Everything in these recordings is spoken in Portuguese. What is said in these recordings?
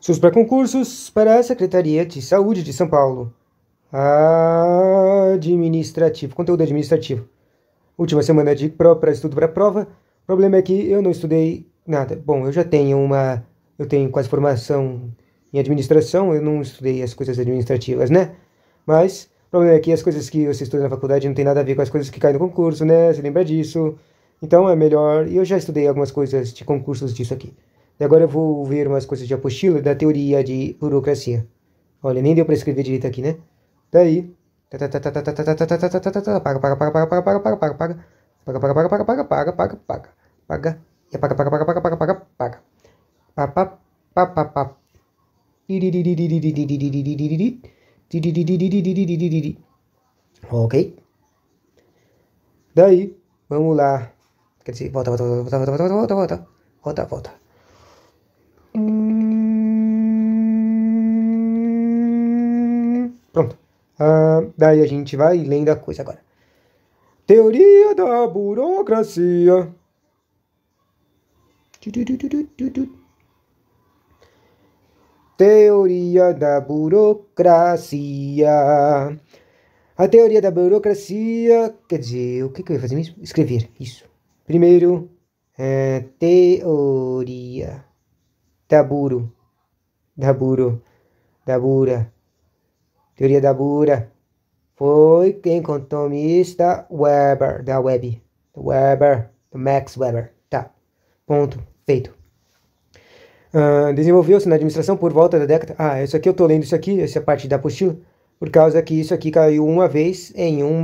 Seus pré-concursos para a Secretaria de Saúde de São Paulo. Administrativo, conteúdo administrativo. Última semana de prova para estudo para a prova. O problema é que eu não estudei nada. Bom, eu tenho quase formação em administração, eu não estudei as coisas administrativas, né? Mas o problema é que as coisas que você estuda na faculdade não tem nada a ver com as coisas que caem no concurso, né? Você lembra disso? Então é melhor. E eu já estudei algumas coisas de concursos disso aqui. E agora eu vou ver umas coisas de apostila da teoria de burocracia. Olha, nem deu para escrever direito aqui, né? Daí. Paga, paga, paga, paga, paga, paga, paga, paga, paga, paga. Paga, paga, paga, paga, paga, paga, paga, paga. Paga. E paga, paga, paga, paga, paga, paga, paga. Pa, pa, pa, pa, pa. Ok. Daí, vamos lá. Quer dizer, volta, volta, volta, volta, volta, volta, volta. Volta, volta. Pronto. Daí a gente vai lendo a coisa agora. Teoria da burocracia. Teoria da burocracia. A teoria da burocracia, quer dizer, o que eu ia fazer mesmo? Escrever, isso. Primeiro, teoria da bura. Teoria da bura foi quem contou Mr. Weber, da web. Do Max Weber. Tá, ponto, feito. Desenvolveu-se na administração por volta da década... isso aqui eu tô lendo isso aqui, essa parte da apostila, por causa que isso aqui caiu uma vez em um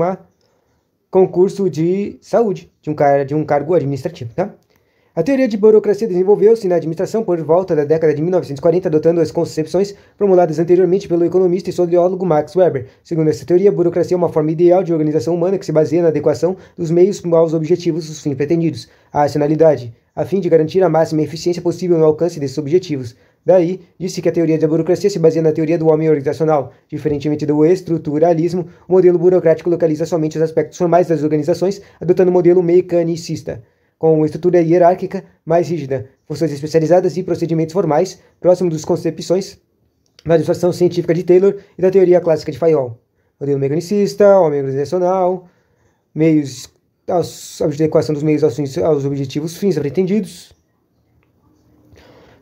concurso de saúde, de um cargo administrativo, tá? A teoria de burocracia desenvolveu-se na administração por volta da década de 1940, adotando as concepções formuladas anteriormente pelo economista e sociólogo Max Weber. Segundo essa teoria, a burocracia é uma forma ideal de organização humana que se baseia na adequação dos meios aos objetivos dos fins pretendidos, à racionalidade, a fim de garantir a máxima eficiência possível no alcance desses objetivos. Daí, disse que a teoria da burocracia se baseia na teoria do homem organizacional. Diferentemente do estruturalismo, o modelo burocrático localiza somente os aspectos formais das organizações, adotando um modelo mecanicista, com uma estrutura hierárquica mais rígida, funções especializadas e procedimentos formais, próximos das concepções da administração científica de Taylor e da teoria clássica de Fayol. Modelo mecanicista, homem organizacional, adequação dos meios aos objetivos fins pretendidos.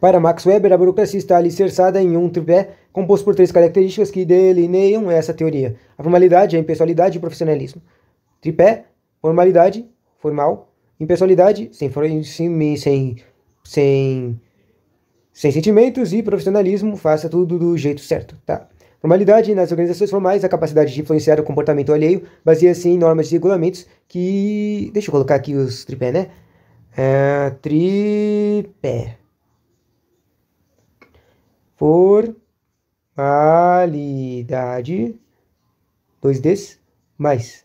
Para Max Weber, a burocracia está alicerçada em um tripé composto por três características que delineiam essa teoria: a formalidade, a impessoalidade e o profissionalismo. Tripé, formalidade, formal, impessoalidade, sem sentimentos, e profissionalismo, faça tudo do jeito certo, tá? Formalidade, nas organizações formais, a capacidade de influenciar o comportamento alheio baseia-se em normas e regulamentos que... Deixa eu colocar aqui os tripé, né? Tripé. Formalidade, 2 Ds, mais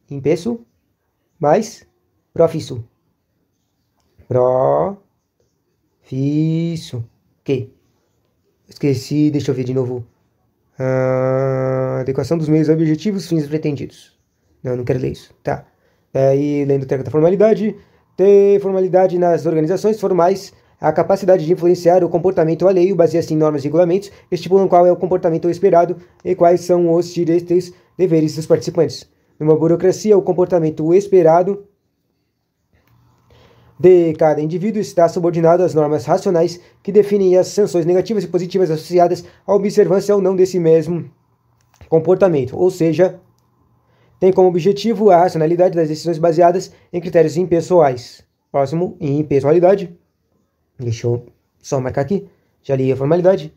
impesso, mais profício. Ok. Esqueci, deixa eu ver de novo. Adequação dos meios objetivos, fins pretendidos. Não quero ler isso. Tá. Aí, lendo o termo da formalidade. Ter formalidade nas organizações formais. A capacidade de influenciar o comportamento alheio baseia-se em normas e regulamentos que estipulam qual é o comportamento esperado e quais são os direitos deveres dos participantes. Numa burocracia, o comportamento esperado de cada indivíduo está subordinado às normas racionais que definem as sanções negativas e positivas associadas à observância ou não desse mesmo comportamento, ou seja, tem como objetivo a racionalidade das decisões baseadas em critérios impessoais. Próximo, impessoalidade. Deixa eu só marcar aqui. Já li a formalidade.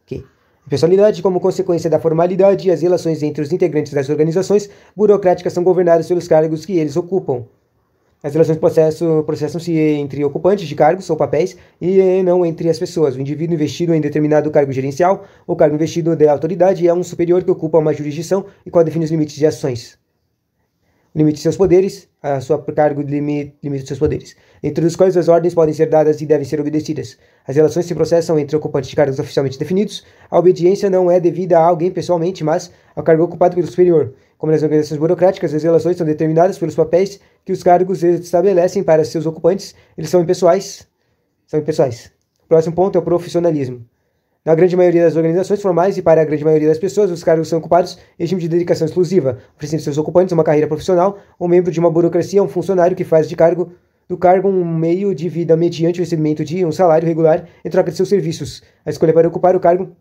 Ok. Impessoalidade, como consequência da formalidade, as relações entre os integrantes das organizações burocráticas são governadas pelos cargos que eles ocupam. As relações processam-se entre ocupantes de cargos ou papéis e não entre as pessoas. O indivíduo investido em determinado cargo gerencial ou cargo investido de autoridade é um superior que ocupa uma jurisdição e qual define os limites de ações. Limite de seus poderes, a sua cargo limite de seus poderes, entre os quais as ordens podem ser dadas e devem ser obedecidas. As relações se processam entre ocupantes de cargos oficialmente definidos. A obediência não é devida a alguém pessoalmente, mas ao cargo ocupado pelo superior. Como nas organizações burocráticas, as relações são determinadas pelos papéis que os cargos estabelecem para seus ocupantes. Eles são impessoais. Próximo ponto é o profissionalismo. Na grande maioria das organizações formais e para a grande maioria das pessoas, os cargos são ocupados em regime de dedicação exclusiva, oferecendo seus ocupantes uma carreira profissional. Um membro de uma burocracia é um funcionário que faz do cargo um meio de vida mediante o recebimento de um salário regular em troca de seus serviços. A escolha para ocupar o cargo,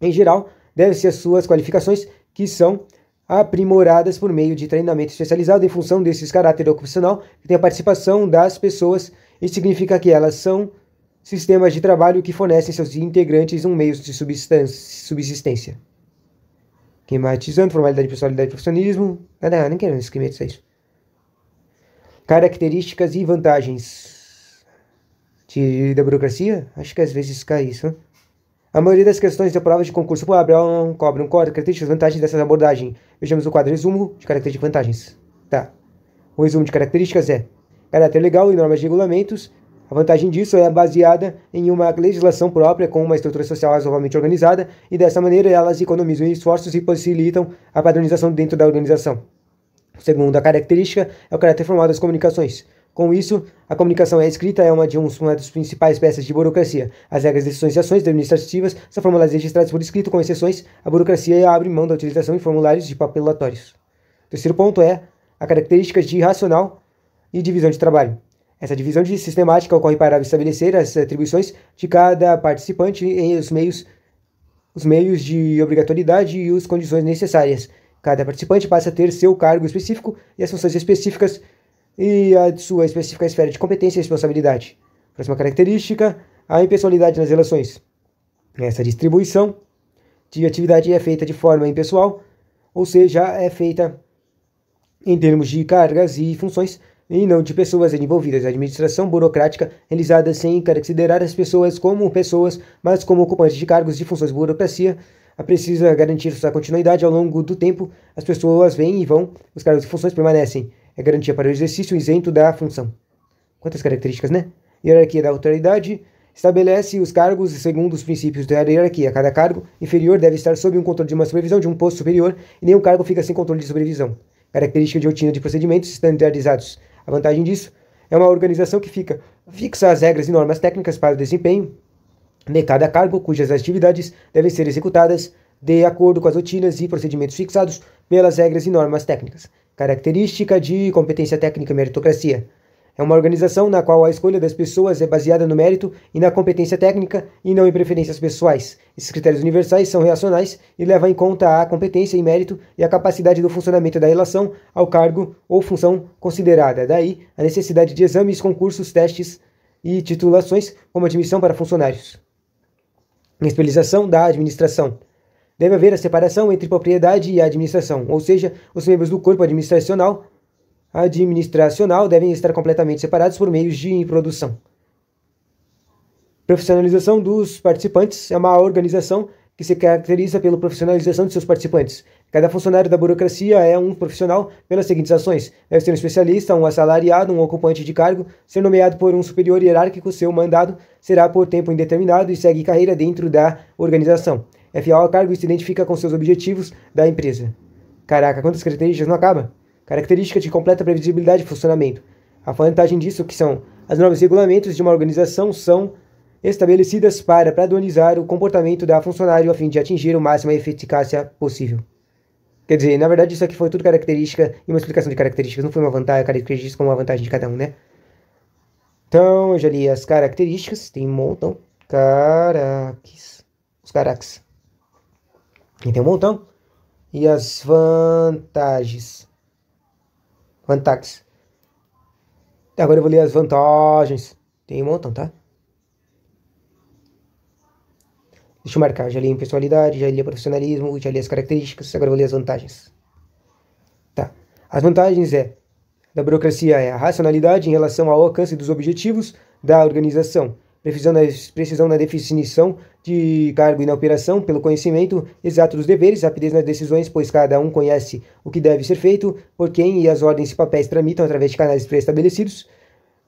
em geral, deve-se às suas qualificações, que são aprimoradas por meio de treinamento especializado em função desses caráter ocupacional, que tem a participação das pessoas. Isso significa que elas são sistemas de trabalho que fornecem seus integrantes um meio de subsistência. Esquematizando, formalidade, personalidade, profissionalismo. Não, nem quero esquematizar isso. Características e vantagens da burocracia? Acho que às vezes cai isso, né? A maioria das questões da prova de concurso cobram características e vantagens dessa abordagem. Vejamos o quadro resumo de características e vantagens. Tá. O resumo de características é caráter legal e normas de regulamentos. A vantagem disso é baseada em uma legislação própria com uma estrutura social razoavelmente organizada e dessa maneira elas economizam esforços e facilitam a padronização dentro da organização. Segunda característica é o caráter formal das comunicações. Com isso, a comunicação escrita é uma das principais peças de burocracia. As regras, decisões e ações administrativas são formuladas e registradas por escrito, com exceções. A burocracia abre mão da utilização de formulários de papelatórios. Terceiro ponto é a características de racional e divisão de trabalho. Essa divisão de sistemática ocorre para estabelecer as atribuições de cada participante em os meios de obrigatoriedade e as condições necessárias. Cada participante passa a ter seu cargo específico e as funções específicas e a sua específica esfera de competência e responsabilidade. Próxima característica, a impessoalidade nas relações. Essa distribuição de atividade é feita de forma impessoal, ou seja, é feita em termos de cargas e funções e não de pessoas envolvidas. A administração burocrática realizada sem considerar as pessoas como pessoas, mas como ocupantes de cargos e funções de burocracia, precisa garantir sua continuidade ao longo do tempo. As pessoas vêm e vão, os cargos e funções permanecem. É garantia para o exercício isento da função. Quantas características, né? Hierarquia da autoridade estabelece os cargos segundo os princípios da hierarquia. Cada cargo inferior deve estar sob um controle de uma supervisão de um posto superior e nenhum cargo fica sem controle de supervisão. Característica de rotina de procedimentos estandarizados. A vantagem disso é uma organização que fixa as regras e normas técnicas para o desempenho de cada cargo, cujas atividades devem ser executadas de acordo com as rotinas e procedimentos fixados pelas regras e normas técnicas. Característica de competência técnica e meritocracia. É uma organização na qual a escolha das pessoas é baseada no mérito e na competência técnica e não em preferências pessoais. Esses critérios universais são racionais e levam em conta a competência e mérito e a capacidade do funcionamento da relação ao cargo ou função considerada. Daí, a necessidade de exames, concursos, testes e titulações como admissão para funcionários. Especialização da administração. Deve haver a separação entre propriedade e administração, ou seja, os membros do corpo administracional devem estar completamente separados por meios de produção. Profissionalização dos participantes é uma organização que se caracteriza pela profissionalização de seus participantes. Cada funcionário da burocracia é um profissional pelas seguintes ações. Deve ser um especialista, um assalariado, um ocupante de cargo, ser nomeado por um superior hierárquico, seu mandado será por tempo indeterminado e segue carreira dentro da organização. É fiel ao cargo e se identifica com seus objetivos da empresa. Caraca, quantas características não acaba? Característica de completa previsibilidade e funcionamento. A vantagem disso que são as normas e regulamentos de uma organização são estabelecidas para padronizar o comportamento da funcionário a fim de atingir o máximo eficácia possível. Quer dizer, na verdade isso aqui foi tudo característica e uma explicação de características, não foi uma vantagem, características como uma vantagem de cada um, né? Então, eu já li as características, tem um montão. Os caraques. E tem um montão. E as vantagens. Agora eu vou ler as vantagens. Tem um montão, tá? Deixa eu marcar. Já li a impessoalidade, já li o profissionalismo, já li as características. Agora eu vou ler as vantagens. Tá. As vantagens da burocracia é a racionalidade em relação ao alcance dos objetivos da organização. Precisão na definição de cargo e na operação pelo conhecimento exato dos deveres, rapidez nas decisões, pois cada um conhece o que deve ser feito, por quem e as ordens e papéis tramitam através de canais pré-estabelecidos.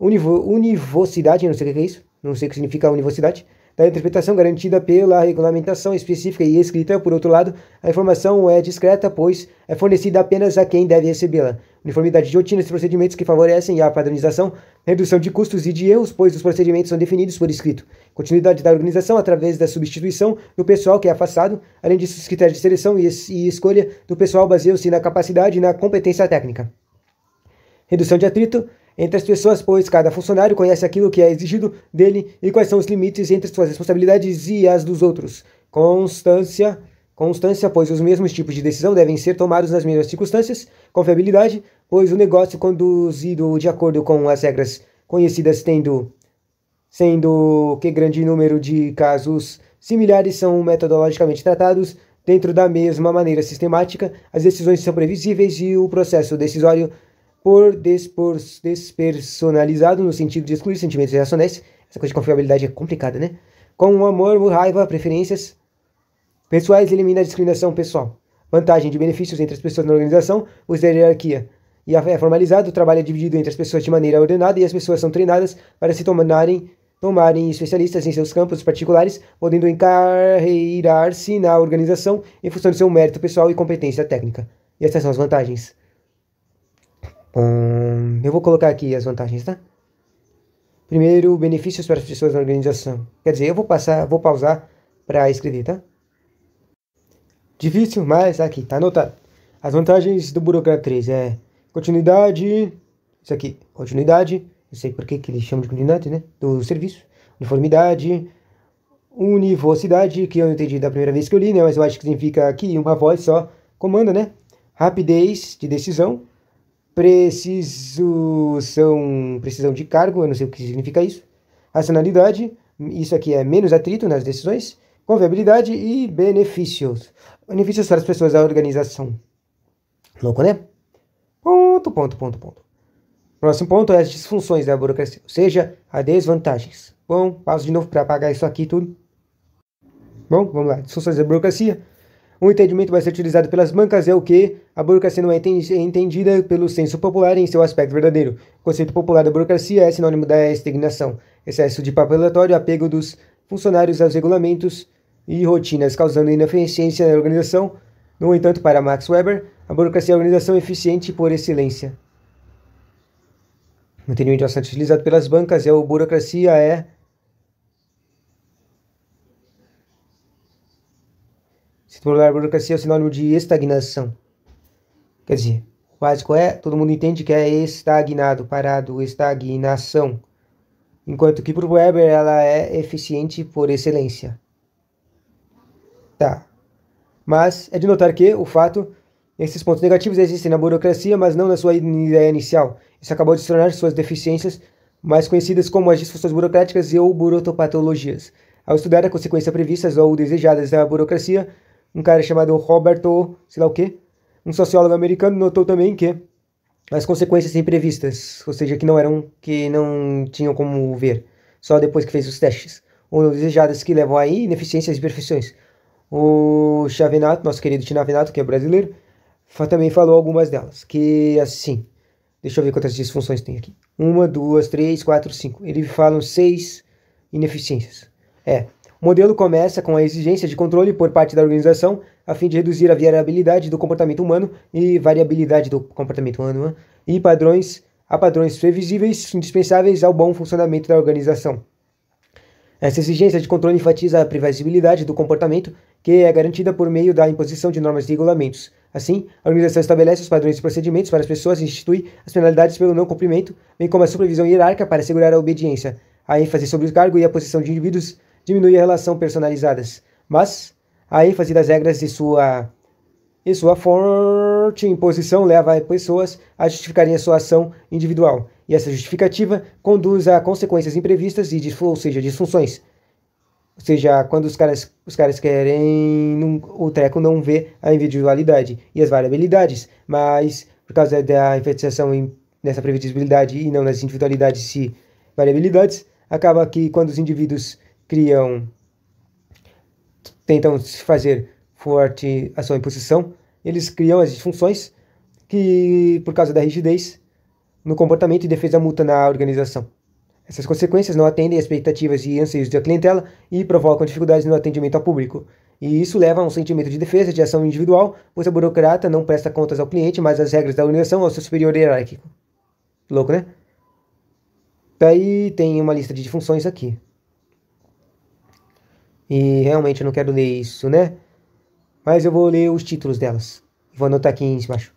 Univocidade, não sei o que é isso, não sei o que significa univocidade. da interpretação garantida pela regulamentação específica e escrita. Por outro lado, a informação é discreta, pois é fornecida apenas a quem deve recebê-la. Uniformidade de rotinas e procedimentos que favorecem a padronização, redução de custos e de erros, pois os procedimentos são definidos por escrito. Continuidade da organização através da substituição do pessoal que é afastado. Além disso, os critérios de seleção e escolha do pessoal baseiam-se na capacidade e na competência técnica. Redução de atrito entre as pessoas, pois cada funcionário conhece aquilo que é exigido dele e quais são os limites entre suas responsabilidades e as dos outros. Constância, pois os mesmos tipos de decisão devem ser tomados nas mesmas circunstâncias. Confiabilidade, pois o negócio conduzido de acordo com as regras conhecidas, sendo que grande número de casos similares são metodologicamente tratados dentro da mesma maneira sistemática, as decisões são previsíveis e o processo decisório por despersonalizado no sentido de excluir sentimentos irracionais. Essa coisa de confiabilidade é complicada, né? Com amor, raiva, preferências pessoais, elimina a discriminação pessoal. Vantagem de benefícios entre as pessoas na organização, uso da hierarquia. E é formalizado, o trabalho é dividido entre as pessoas de maneira ordenada e as pessoas são treinadas para se tomarem especialistas em seus campos particulares, podendo encarreirar-se na organização em função do seu mérito pessoal e competência técnica. E essas são as vantagens. Eu vou colocar aqui as vantagens, tá? Primeiro, benefícios para as pessoas na organização. Quer dizer, eu vou pausar para escrever, tá? Difícil, mas aqui, tá anotado. As vantagens do Burocrat 3 é continuidade, isso aqui, continuidade, não sei por que eles chamam de continuidade, né? Do serviço. Uniformidade, univocidade, que eu não entendi da primeira vez que eu li, né? Mas eu acho que significa aqui uma voz só comanda, né? Rapidez de decisão. Precisão de cargo, eu não sei o que significa isso. Racionalidade, isso aqui é menos atrito nas decisões. Confiabilidade e benefícios. Benefícios para as pessoas da organização. Louco, né? Ponto. Próximo ponto é as disfunções da burocracia, ou seja, as desvantagens. Bom, passo de novo para apagar isso aqui tudo. Bom, vamos lá. Disfunções da burocracia. Um entendimento vai ser utilizado pelas bancas é o que a burocracia não é entendida pelo senso popular em seu aspecto verdadeiro. O conceito popular da burocracia é sinônimo da estagnação, excesso de papelatório, apego dos funcionários aos regulamentos e rotinas, causando ineficiência na organização. No entanto, para Max Weber, a burocracia é a organização eficiente por excelência. O entendimento bastante utilizado pelas bancas é a burocracia é... Se popular, burocracia é o sinônimo de estagnação. Quer dizer, o básico é, todo mundo entende que é estagnado, parado, estagnação. Enquanto que para o Weber ela é eficiente por excelência. Tá. Mas é de notar que, o fato, esses pontos negativos existem na burocracia, mas não na sua ideia inicial. Isso acabou de se tornar suas deficiências mais conhecidas como as disfunções burocráticas e ou burocratopatologias. Ao estudar a consequência previstas ou desejadas da burocracia, um cara chamado Roberto, sei lá o quê, um sociólogo americano, notou também que as consequências imprevistas, ou seja, que não tinham como ver, só depois que fez os testes, ou desejadas que levam a ineficiências e imperfeições. O Chavenato, nosso querido Chavenato, que é brasileiro, também falou algumas delas, que assim, deixa eu ver quantas disfunções tem aqui. 1, 2, 3, 4, 5. Ele fala 6 ineficiências. O modelo começa com a exigência de controle por parte da organização, a fim de reduzir a variabilidade do comportamento humano e padrões previsíveis indispensáveis ao bom funcionamento da organização. Essa exigência de controle enfatiza a previsibilidade do comportamento, que é garantida por meio da imposição de normas e regulamentos. Assim, a organização estabelece os padrões e procedimentos para as pessoas e institui as penalidades pelo não cumprimento, bem como a supervisão hierárquica para assegurar a obediência. A ênfase sobre o cargo e a posição de indivíduos diminui a relação personalizadas, mas a ênfase das regras e sua forte imposição leva as pessoas a justificarem a sua ação individual, e essa justificativa conduz a consequências imprevistas ou seja, disfunções. Ou seja, quando os caras querem, o treco não vê a individualidade e as variabilidades, mas por causa da enfatização nessa previsibilidade e não nas individualidades e variabilidades, acaba que quando os indivíduos tentam fazer forte a sua imposição, eles criam as disfunções que, por causa da rigidez no comportamento e defesa mútua na organização. Essas consequências não atendem às expectativas e anseios da clientela e provocam dificuldades no atendimento ao público. E isso leva a um sentimento de defesa, de ação individual, pois a burocrata não presta contas ao cliente, mas às regras da organização ao seu superior hierárquico. Louco, né? Daí tem uma lista de funções aqui. E realmente eu não quero ler isso, né? Mas eu vou ler os títulos delas. Vou anotar aqui embaixo.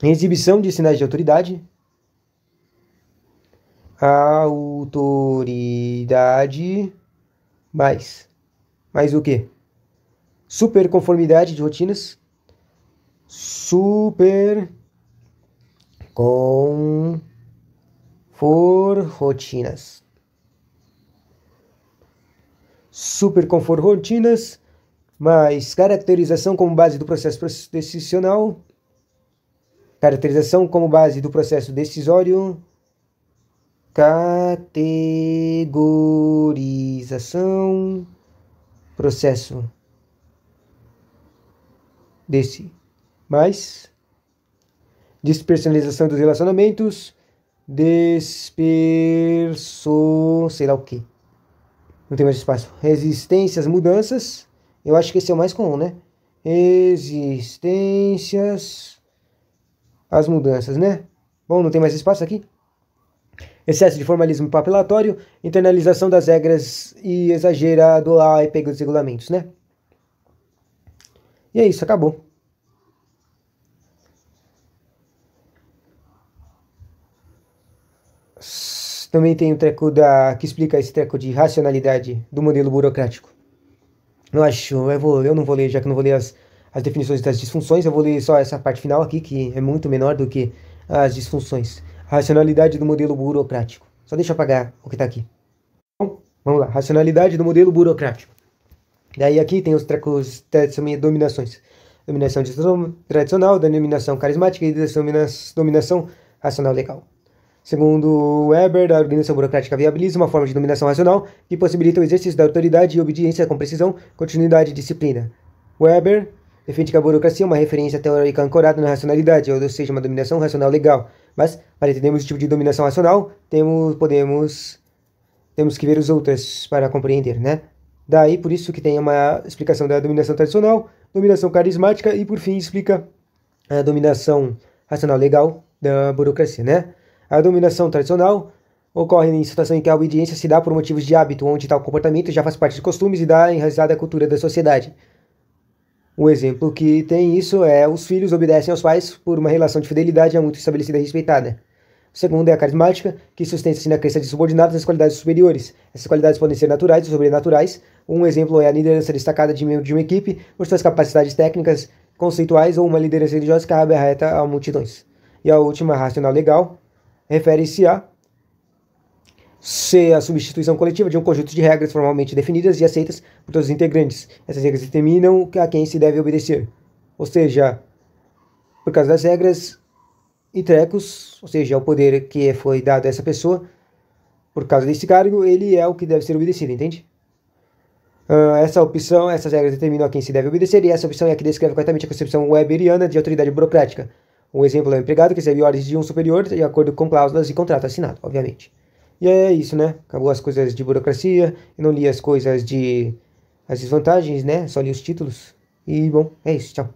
Exibição de sinais de autoridade. Autoridade. Mais o quê? Superconformidade de rotinas. Rotinas. Superconfor rotinas, mais caracterização como base do processo decisional, caracterização como base do processo decisório, categorização, processo mais despersonalização dos relacionamentos, sei lá o que. Não tem mais espaço. Resistências, mudanças. Eu acho que esse é o mais comum, né? Resistências às mudanças, né? Bom, não tem mais espaço aqui. Excesso de formalismo papelatório, internalização das regras e exagerado apego dos regulamentos, né? E é isso, acabou. Também tem um treco que explica esse treco de racionalidade do modelo burocrático. Eu não vou ler, já que não vou ler as definições das disfunções, eu vou ler só essa parte final aqui, que é muito menor do que as disfunções. Racionalidade do modelo burocrático. Só deixa eu apagar o que está aqui. Bom, vamos lá. Racionalidade do modelo burocrático. Daí aqui tem os trecos de dominações. Dominação tradicional, denominação carismática e dominação racional legal. Segundo Weber, a organização burocrática viabiliza uma forma de dominação racional que possibilita o exercício da autoridade e obediência com precisão, continuidade e disciplina. Weber defende que a burocracia é uma referência teórica ancorada na racionalidade, ou seja, uma dominação racional legal. Mas, para entendermos o tipo de dominação racional, temos que ver os outros para compreender, né? Daí, por isso que tem uma explicação da dominação tradicional, dominação carismática e, por fim, explica a dominação racional legal da burocracia, né? A dominação tradicional ocorre em situação em que a obediência se dá por motivos de hábito, onde tal comportamento já faz parte de costumes e dá enraizada a cultura da sociedade. O exemplo que tem isso é os filhos obedecem aos pais por uma relação de fidelidade já muito estabelecida e respeitada. O segundo é a carismática, que sustenta-se na crença de subordinados nas qualidades superiores. Essas qualidades podem ser naturais ou sobrenaturais. Um exemplo é a liderança destacada de membro de uma equipe por suas capacidades técnicas, conceituais ou uma liderança religiosa que acarreta a multidões. E a última, racional legal, refere-se a ser a substituição coletiva de um conjunto de regras formalmente definidas e aceitas por todos os integrantes. Essas regras determinam a quem se deve obedecer. Ou seja, por causa das regras e trecos, ou seja, o poder que foi dado a essa pessoa, por causa desse cargo, ele é o que deve ser obedecido, entende? Essas regras determinam a quem se deve obedecer, e essa opção é a que descreve corretamente a concepção weberiana de autoridade burocrática. Um exemplo é o empregado que recebe ordens de um superior de acordo com cláusulas e contrato assinado, obviamente. E é isso, né? Acabou as coisas de burocracia, eu não li as coisas as desvantagens, né? Só li os títulos. E, bom, é isso, tchau.